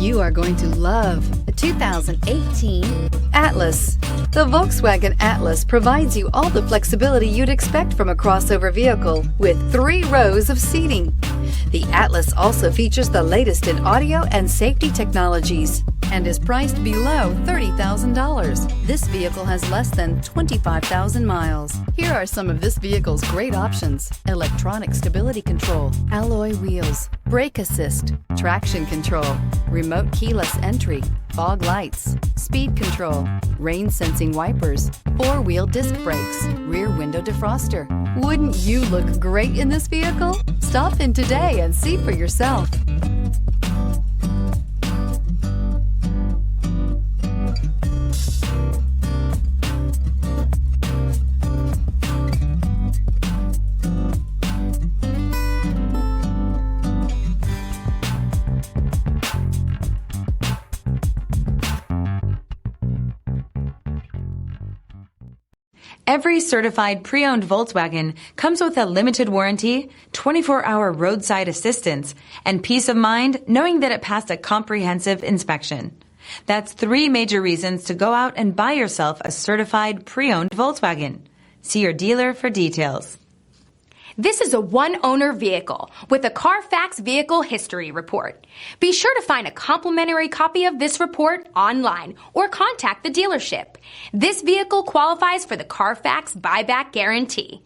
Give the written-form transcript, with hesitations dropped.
You are going to love the 2018 Atlas. The Volkswagen Atlas provides you all the flexibility you'd expect from a crossover vehicle with 3 rows of seating. The Atlas also features the latest in audio and safety technologies and is priced below $30,000. This vehicle has less than 25,000 miles. Here are some of this vehicle's great options: electronic stability control, alloy wheels, brake assist, traction control, remote keyless entry, fog lights, speed control, rain sensing wipers, 4-wheel disc brakes, rear window defroster. Wouldn't you look great in this vehicle? Stop in today and see for yourself. Every certified pre-owned Volkswagen comes with a limited warranty, 24-hour roadside assistance, and peace of mind knowing that it passed a comprehensive inspection. That's 3 major reasons to go out and buy yourself a certified pre-owned Volkswagen. See your dealer for details. This is a one-owner vehicle with a CARFAX Vehicle History Report. Be sure to find a complimentary copy of this report online or contact the dealership. This vehicle qualifies for the CARFAX Buyback Guarantee.